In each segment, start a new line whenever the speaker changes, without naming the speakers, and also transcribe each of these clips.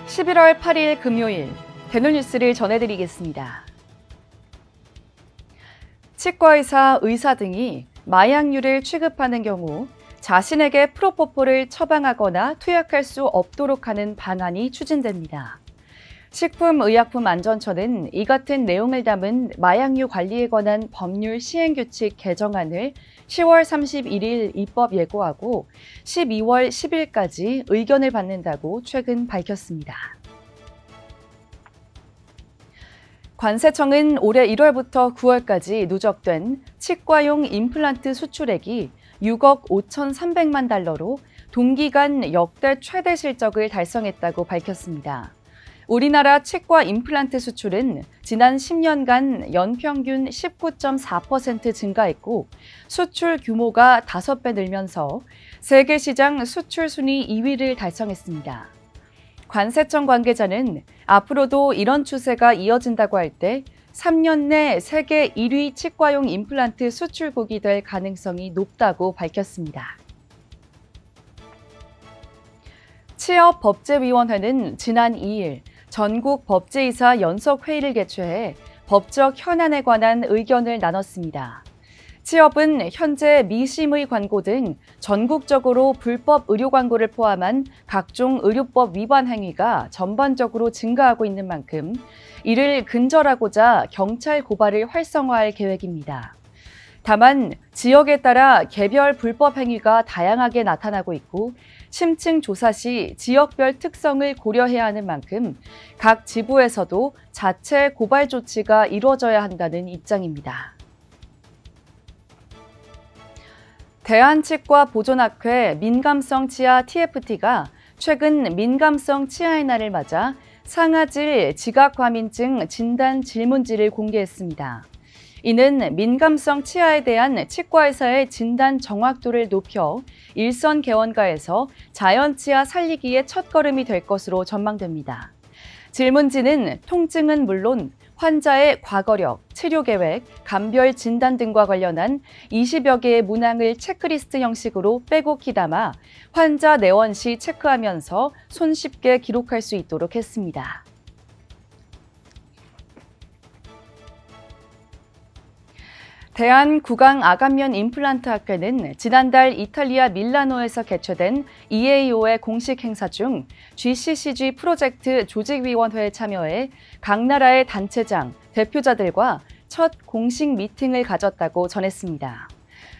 11월 8일 금요일 대놀뉴스를 전해드리겠습니다. 치과의사, 의사 등이 마약류를 취급하는 경우 자신에게 프로포폴을 처방하거나 투약할 수 없도록 하는 방안이 추진됩니다. 식품의약품안전처는 이 같은 내용을 담은 마약류 관리에 관한 법률 시행규칙 개정안을 10월 31일 입법 예고하고 12월 10일까지 의견을 받는다고 최근 밝혔습니다. 관세청은 올해 1월부터 9월까지 누적된 치과용 임플란트 수출액이 6억 5,300만 달러로 동기간 역대 최대 실적을 달성했다고 밝혔습니다. 우리나라 치과 임플란트 수출은 지난 10년간 연평균 19.4% 증가했고 수출 규모가 5배 늘면서 세계 시장 수출 순위 2위를 달성했습니다. 관세청 관계자는 앞으로도 이런 추세가 이어진다고 할 때 3년 내 세계 1위 치과용 임플란트 수출국이 될 가능성이 높다고 밝혔습니다. 취업법제위원회는 지난 2일 전국 법제이사 연석회의를 개최해 법적 현안에 관한 의견을 나눴습니다. 취업은 현재 미심의 광고 등 전국적으로 불법 의료 광고를 포함한 각종 의료법 위반 행위가 전반적으로 증가하고 있는 만큼 이를 근절하고자 경찰 고발을 활성화할 계획입니다. 다만 지역에 따라 개별 불법 행위가 다양하게 나타나고 있고 심층 조사 시 지역별 특성을 고려해야 하는 만큼 각 지부에서도 자체 고발 조치가 이루어져야 한다는 입장입니다. 대한치과보존학회 민감성 치아 TFT가 최근 민감성 치아의 날을 맞아 상아질 지각과민증 진단 질문지를 공개했습니다. 이는 민감성 치아에 대한 치과의사의 진단 정확도를 높여 일선 개원가에서 자연치아 살리기의 첫걸음이 될 것으로 전망됩니다. 질문지는 통증은 물론 환자의 과거력, 치료 계획, 감별 진단 등과 관련한 20여 개의 문항을 체크리스트 형식으로 빼곡히 담아 환자 내원 시 체크하면서 손쉽게 기록할 수 있도록 했습니다. 대한구강아간면 임플란트 학회는 지난달 이탈리아 밀라노에서 개최된 EAO의 공식 행사 중 GCCG 프로젝트 조직위원회에 참여해 각 나라의 단체장, 대표자들과 첫 공식 미팅을 가졌다고 전했습니다.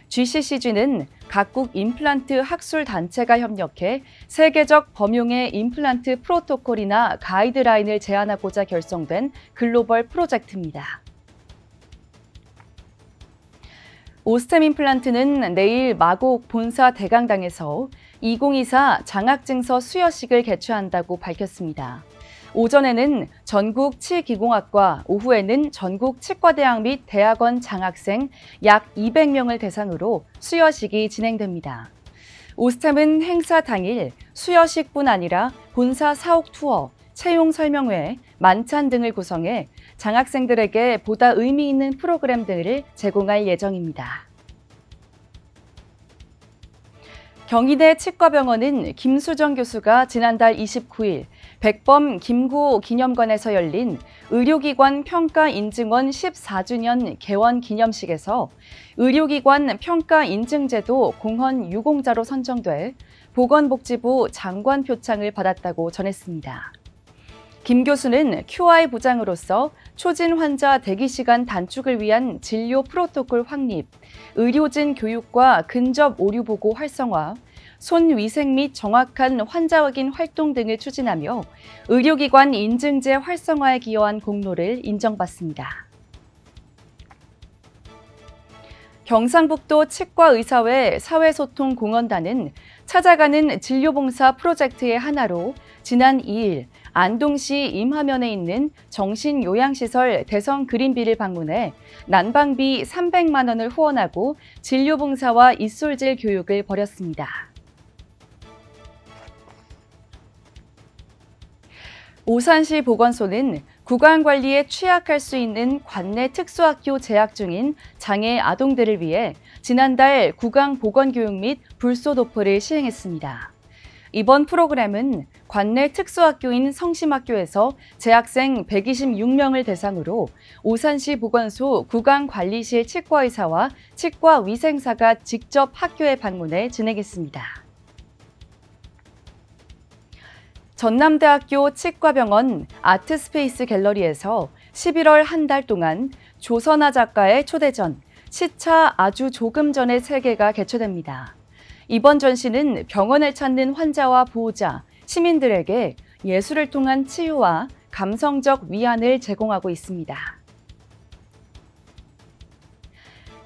GCCG는 각국 임플란트 학술 단체가 협력해 세계적 범용의 임플란트 프로토콜이나 가이드라인을 제안하고자 결성된 글로벌 프로젝트입니다. 오스템 임플란트는 내일 마곡 본사 대강당에서 2024 장학증서 수여식을 개최한다고 밝혔습니다. 오전에는 전국 치기공학과, 오후에는 전국 치과대학 및 대학원 장학생 약 200명을 대상으로 수여식이 진행됩니다. 오스템은 행사 당일 수여식뿐 아니라 본사 사옥 투어, 채용 설명회, 만찬 등을 구성해 장학생들에게 보다 의미 있는 프로그램들을 제공할 예정입니다. 경희대 치과병원은 김수정 교수가 지난달 29일 백범 김구 기념관에서 열린 의료기관 평가인증원 14주년 개원 기념식에서 의료기관 평가인증제도 공헌 유공자로 선정돼 보건복지부 장관 표창을 받았다고 전했습니다. 김 교수는 QI 부장으로서 초진 환자 대기시간 단축을 위한 진료 프로토콜 확립, 의료진 교육과 근접 오류 보고 활성화, 손 위생 및 정확한 환자 확인 활동 등을 추진하며 의료기관 인증제 활성화에 기여한 공로를 인정받습니다. 경상북도 치과의사회 사회소통공헌단은 찾아가는 진료봉사 프로젝트의 하나로 지난 2일 안동시 임하면에 있는 정신요양시설 대성 그린비를 방문해 난방비 300만 원을 후원하고 진료봉사와 입술질 교육을 벌였습니다. 오산시 보건소는 구강관리에 취약할 수 있는 관내 특수학교 재학 중인 장애 아동들을 위해 지난달 구강보건교육 및 불소도포를 시행했습니다. 이번 프로그램은 관내 특수학교인 성심학교에서 재학생 126명을 대상으로 오산시 보건소 구강관리실 치과의사와 치과위생사가 직접 학교에 방문해 진행했습니다. 전남대학교 치과병원 아트스페이스 갤러리에서 11월 한 달 동안 조선아 작가의 초대전, 시차 아주 조금 전의 세계가 개최됩니다. 이번 전시는 병원을 찾는 환자와 보호자, 시민들에게 예술을 통한 치유와 감성적 위안을 제공하고 있습니다.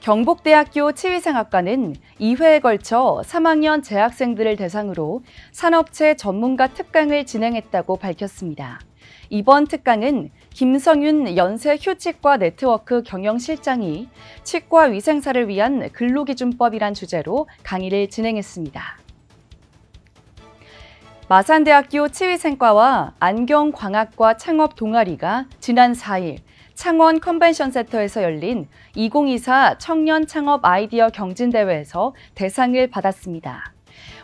경북대학교 치위생학과는 2회에 걸쳐 3학년 재학생들을 대상으로 산업체 전문가 특강을 진행했다고 밝혔습니다. 이번 특강은 김성윤 연세 휴치과 네트워크 경영실장이 치과 위생사를 위한 근로기준법이란 주제로 강의를 진행했습니다. 마산대학교 치위생과와 안경광학과 창업 동아리가 지난 4일 창원 컨벤션센터에서 열린 2024 청년 창업 아이디어 경진대회에서 대상을 받았습니다.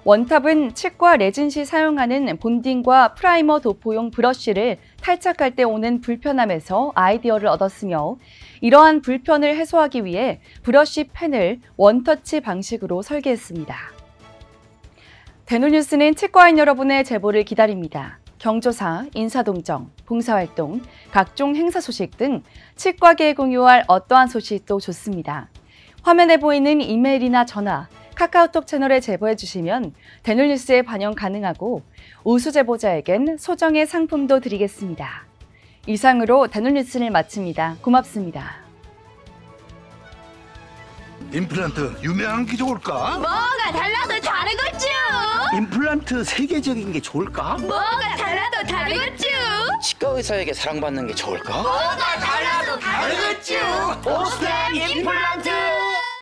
원탑은 치과 레진 시 사용하는 본딩과 프라이머 도포용 브러쉬를 탈착할 때 오는 불편함에서 아이디어를 얻었으며 이러한 불편을 해소하기 위해 브러쉬 펜을 원터치 방식으로 설계했습니다. 대놀뉴스는 치과인 여러분의 제보를 기다립니다. 경조사, 인사동정, 봉사활동, 각종 행사 소식 등 치과계에 공유할 어떠한 소식도 좋습니다. 화면에 보이는 이메일이나 전화, 카카오톡 채널에 제보해 주시면 대놀뉴스에 반영 가능하고 우수 제보자에겐 소정의 상품도 드리겠습니다. 이상으로 대놀뉴스를 마칩니다. 고맙습니다.
임플란트 유명한 게 좋을까?
뭐가 달라도 다르겠죠.
임플란트 세계적인 게 좋을까?
뭐가 달라도 다르겠죠.
치과 의사에게 사랑받는 게 좋을까?
뭐가 달라도 다르겠죠.
오스테